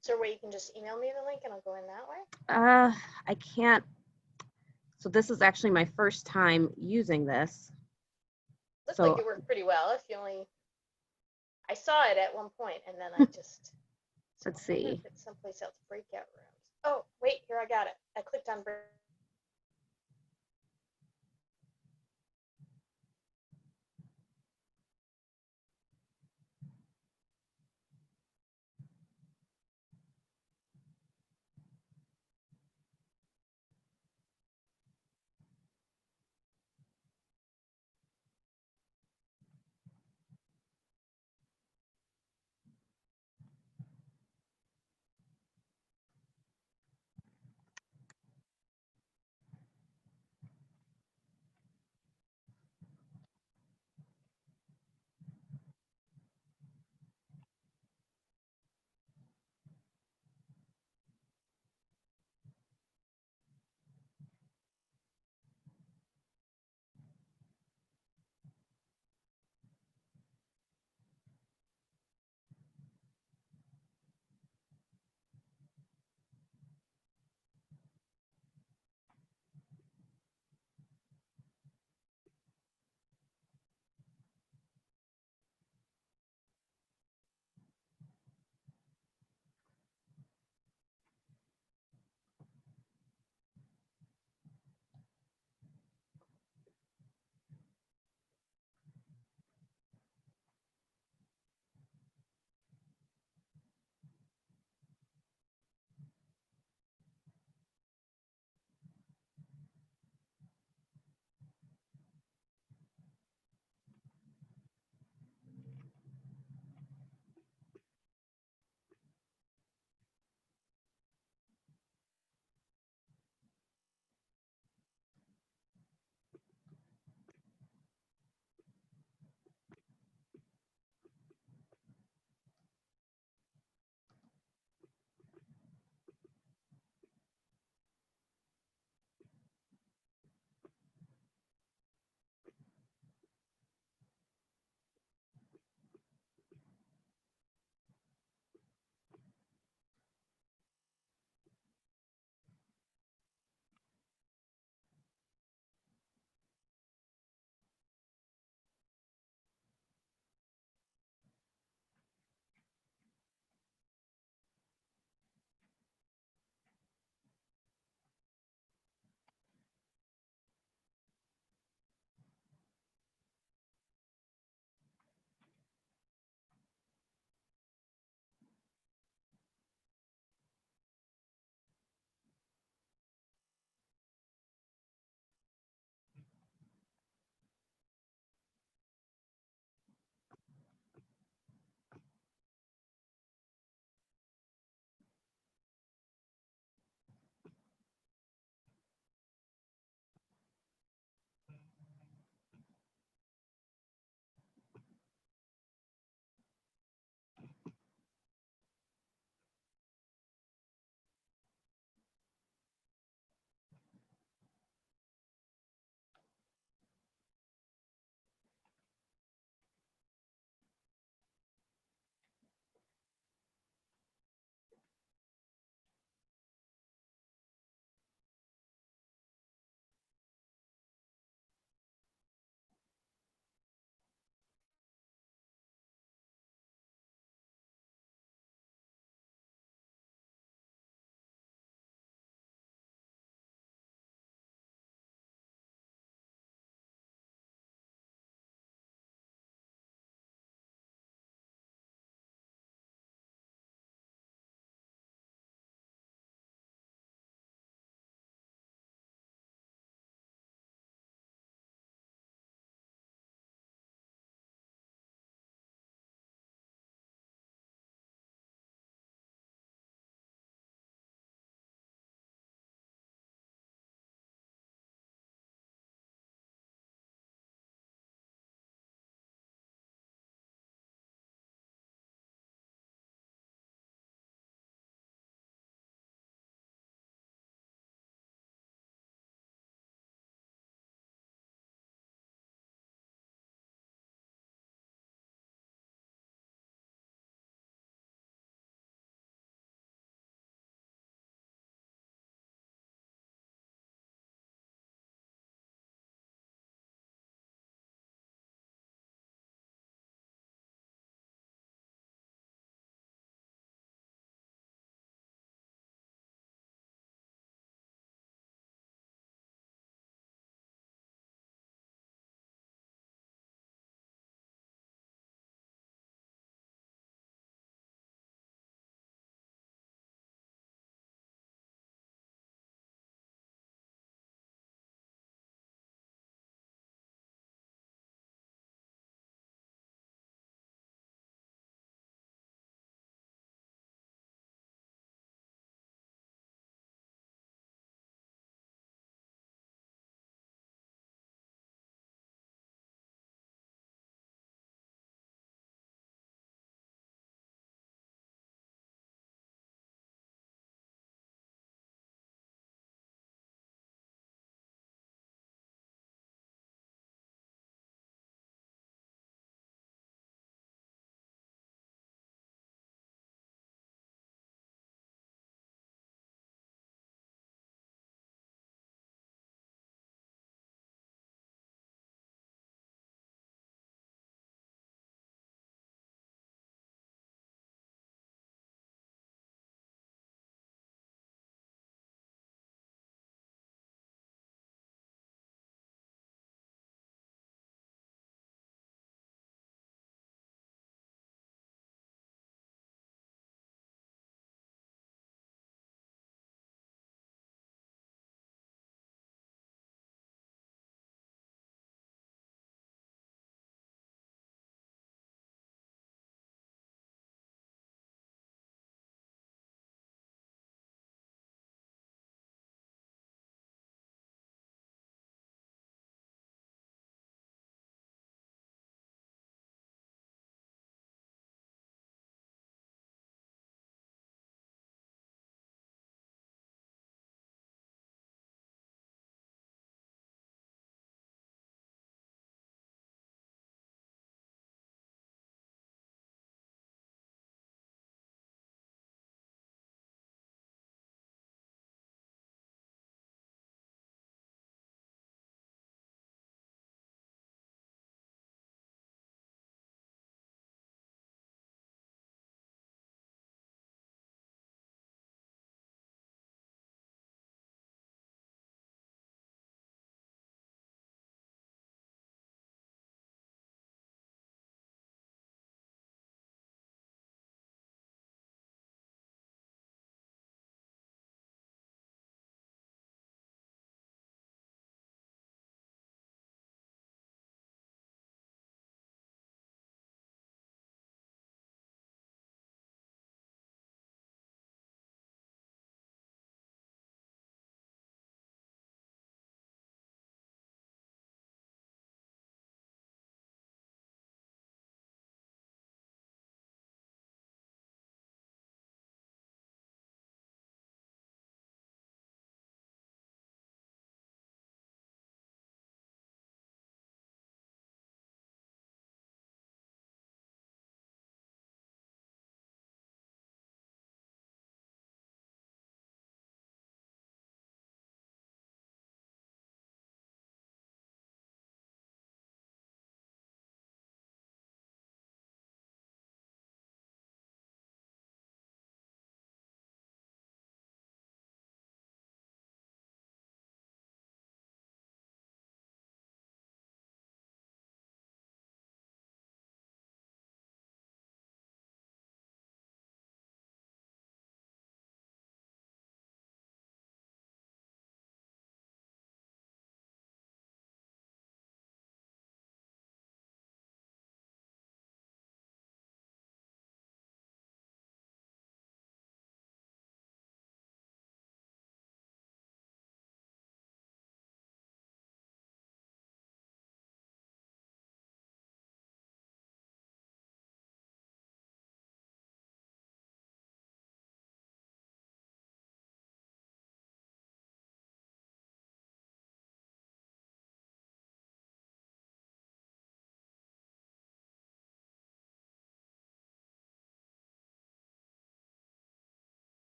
T: Is there a way you can just email me the link and I'll go in that way?
F: I can't. So this is actually my first time using this.
T: Looks
F: So
T: like it worked pretty well. If you only, I saw it at one point and then I just.
F: let's
T: I wonder
F: see.
T: if it's someplace else. Breakout rooms. Oh, wait, here I got it. I clicked on break.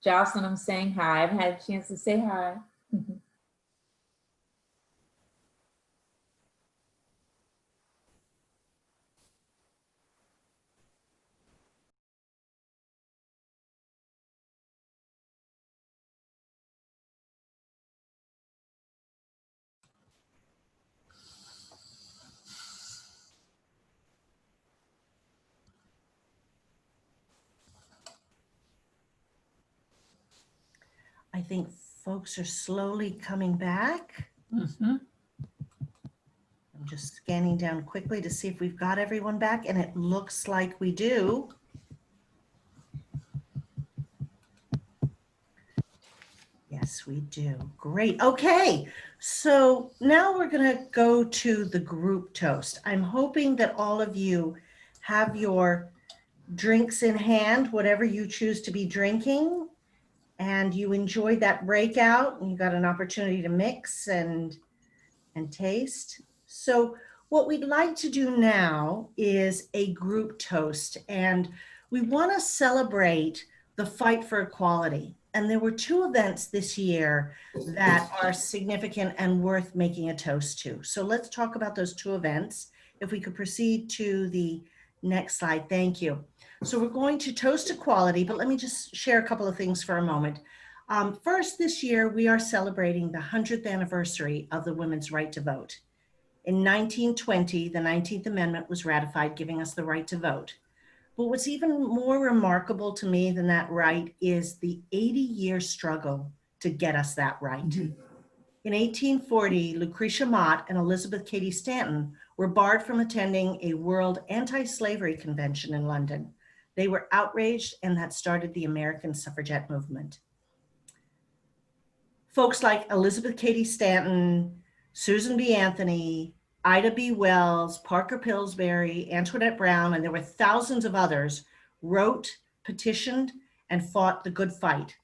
H: Jocelyn, I'm saying hi. I haven't had a chance to say hi.
B: I think folks are slowly coming back.
A: Mhm.
B: I'm just scanning down quickly to see if we've got everyone back, and it looks like we do. Yes, we do. Great. Okay. So now we're going to go to the group toast. I'm hoping that all of you have your drinks in hand, whatever you choose to be drinking, and you enjoyed that breakout and you got an opportunity to mix and taste. So what we'd like to do now is a group toast, and we want to celebrate the fight for equality. And there were two events this year that are significant and worth making a toast to. So let's talk about those two events. If we could proceed to the next slide. Thank you. So we're going to toast equality, but let me just share a couple of things for a moment. First, this year, we are celebrating the 100th anniversary of the women's right to vote. In 1920, the 19th Amendment was ratified, giving us the right to vote. But what's even more remarkable to me than that right is the 80-year struggle to get us that right. In 1840, Lucretia Mott and Elizabeth Cady Stanton were barred from attending a World Anti-Slavery Convention in London. They were outraged, and that started the American suffragette movement. Folks like Elizabeth Cady Stanton, Susan B. Anthony, Ida B. Wells, Parker Pillsbury, Antoinette Brown, and there were thousands of others, wrote, petitioned, and fought the good fight.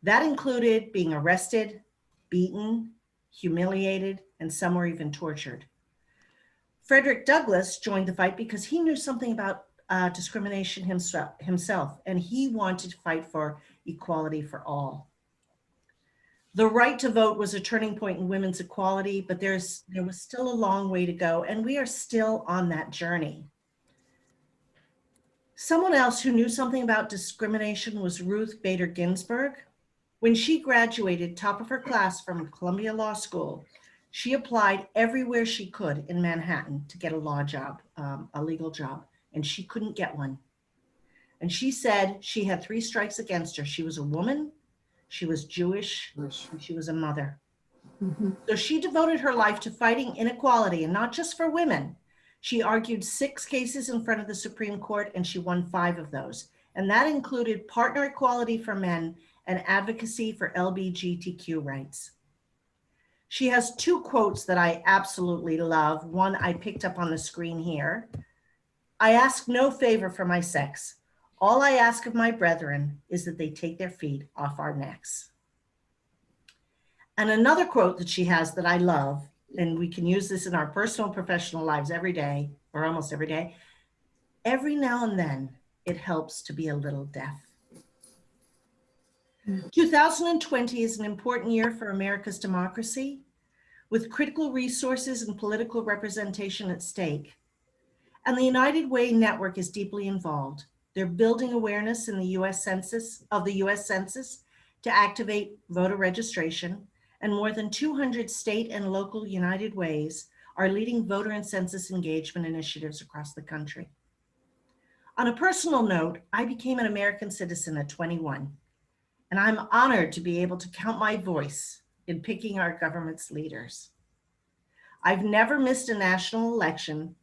B: That included being arrested, beaten, humiliated, and some were even tortured. Frederick Douglass joined the fight because he knew something about discrimination himself, and he wanted to fight for equality for all. The right to vote was a turning point in women's equality, but there was still a long way to go, and we are still on that journey. Someone else who knew something about discrimination was Ruth Bader Ginsburg. When she graduated top of her class from Columbia Law School, she applied everywhere she could in Manhattan to get a law job, a legal job, and she couldn't get one. And she said she had 3 strikes against her. She was a woman, she was Jewish, and she was a mother. So she devoted her life to fighting inequality, and not just for women. She argued 6 cases in front of the Supreme Court, and she won 5 of those. And that included partner equality for men and advocacy for LGBTQ rights. She has 2 quotes that I absolutely love. One I picked up on the screen here. I ask no favor for my sex. All I ask of my brethren is that they take their feet off our necks. And another quote that she has that I love, and we can use this in our personal and professional lives every day, or almost every day. Every now and then, it helps to be a little deaf. 2020 is an important year for America's democracy, with critical resources and political representation at stake. And the United Way Network is deeply involved. They're building awareness in the US Census to activate voter registration, and more than 200 state and local United Ways are leading voter and census engagement initiatives across the country. On a personal note, I became an American citizen at 21, and I'm honored to be able to count my voice in picking our government's leaders. I've never missed a national election,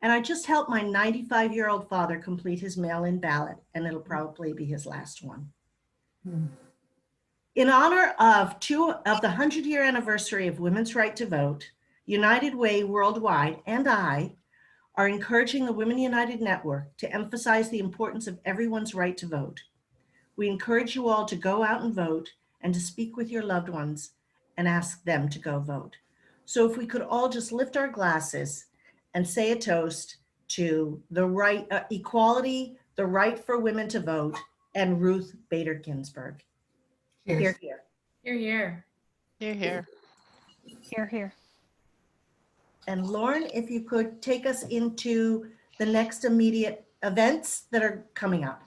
B: and I just helped my 95-year-old father complete his mail-in ballot, and it'll probably be his last one. In honor of the 100-year anniversary of women's right to vote, United Way Worldwide and I are encouraging the Women United Network to emphasize the importance of everyone's right to vote. We encourage you all to go out and vote and to speak with your loved ones and ask them to go vote. So if we could all just lift our glasses and say a toast to the right, equality, the right for women to vote, and Ruth Bader Ginsburg.
M: Here, here.
D: Here, here.
S: Here, here.
I: Here, here.
B: And Lauren, if you could take us into the next immediate events that are coming up.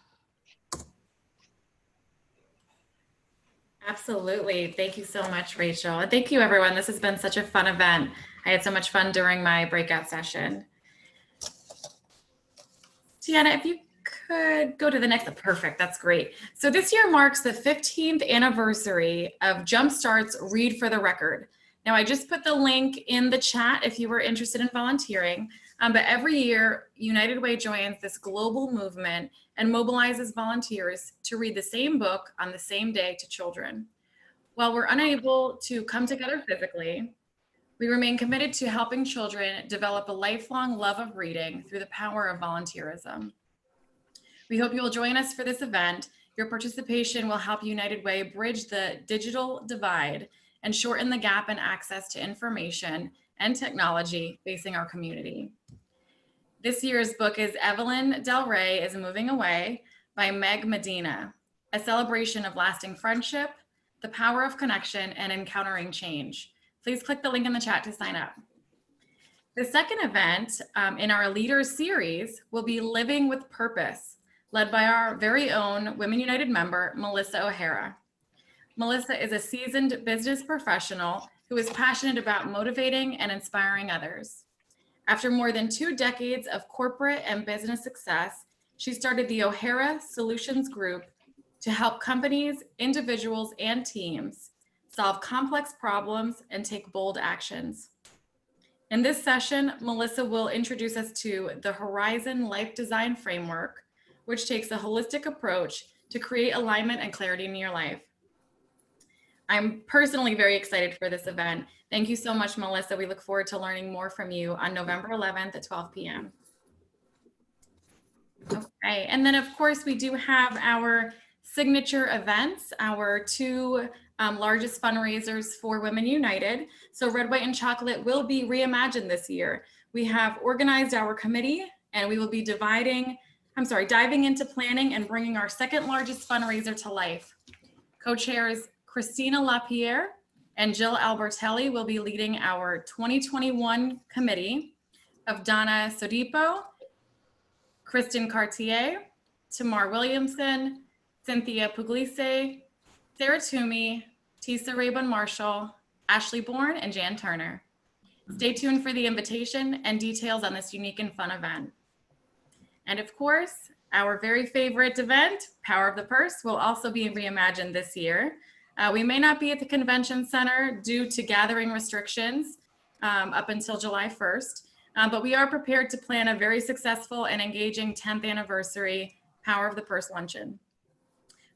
D: Absolutely. Thank you so much, Rachel. And thank you, everyone. This has been such a fun event. I had so much fun during my breakout session. Tiana, if you could go to the next, perfect, that's great. So this year marks the 15th anniversary of Jumpstart's Read for the Record. Now, I just put the link in the chat if you were interested in volunteering, but every year, United Way joins this global movement and mobilizes volunteers to read the same book on the same day to children. While we're unable to come together physically, we remain committed to helping children develop a lifelong love of reading through the power of volunteerism. We hope you will join us for this event. Your participation will help United Way bridge the digital divide and shorten the gap in access to information and technology facing our community. This year's book is Evelyn Del Rey is Moving Away by Meg Medina, a celebration of lasting friendship, the power of connection, and encountering change. Please click the link in the chat to sign up. The second event in our Leaders series will be Living with Purpose, led by our very own Women United member, Melissa O'Hara. Melissa is a seasoned business professional who is passionate about motivating and inspiring others. After more than 2 decades of corporate and business success, she started the O'Hara Solutions Group to help companies, individuals, and teams solve complex problems and take bold actions. In this session, Melissa will introduce us to the Horizon Life Design Framework, which takes a holistic approach to create alignment and clarity in your life. I'm personally very excited for this event. Thank you so much, Melissa. We look forward to learning more from you on November 11th at 12 p.m. Okay, and then of course we do have our signature events, our 2 largest fundraisers for Women United. So Red, White, and Chocolate will be reimagined this year. We have organized our committee and we will be diving into planning and bringing our 2nd largest fundraiser to life. Co-chairs Christina LaPierre and Jill Albertelli will be leading our 2021 committee of Donna Sodipo, Kristen Cartier, Tamar Williamson, Cynthia Puglisi, Sarah Toomey, Tisa Raybon Marshall, Ashley Bourne, and Jan Turner. Stay tuned for the invitation and details on this unique and fun event. And of course, our very favorite event, Power of the Purse, will also be reimagined this year. We may not be at the convention center due to gathering restrictions up until July 1st, but we are prepared to plan a very successful and engaging 10th anniversary Power of the Purse luncheon.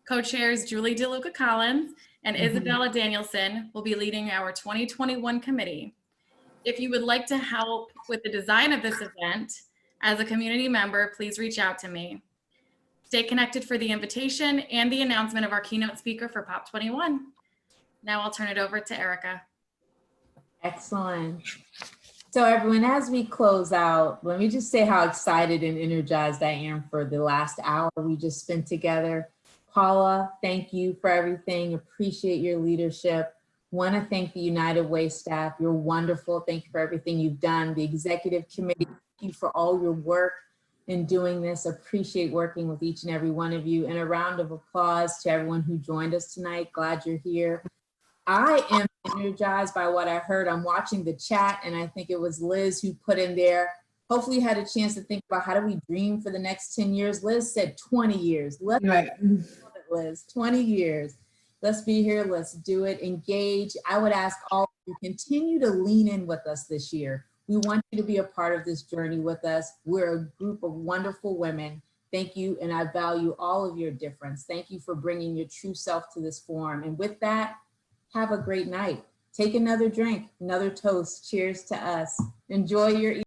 D: Co-chairs Julie DeLuca Collins and Isabella Danielson will be leading our 2021 committee. If you would like to help with the design of this event as a community member, please reach out to me. Stay connected for the invitation and the announcement of our keynote speaker for POP 21. Now I'll turn it over to Erica.
H: Excellent. So everyone, as we close out, let me just say how excited and energized I am for the last hour we just spent together. Paula, thank you for everything. Appreciate your leadership. Want to thank the United Way staff. You're wonderful. Thank you for everything you've done. The executive committee, thank you for all your work in doing this. Appreciate working with each and every one of you. And a round of applause to everyone who joined us tonight. Glad you're here. I am energized by what I heard. I'm watching the chat, and I think it was Liz who put in there. Hopefully you had a chance to think about how do we dream for the next 10 years. Liz said 20 years. Let's
Q: Right.
H: Liz, 20 years. Let's be here. Let's do it. Engage. I would ask all of you, continue to lean in with us this year. We want you to be a part of this journey with us. We're a group of wonderful women. Thank you, and I value all of your difference. Thank you for bringing your true self to this forum. And with that, have a great night. Take another drink, another toast. Cheers to us. Enjoy your evening.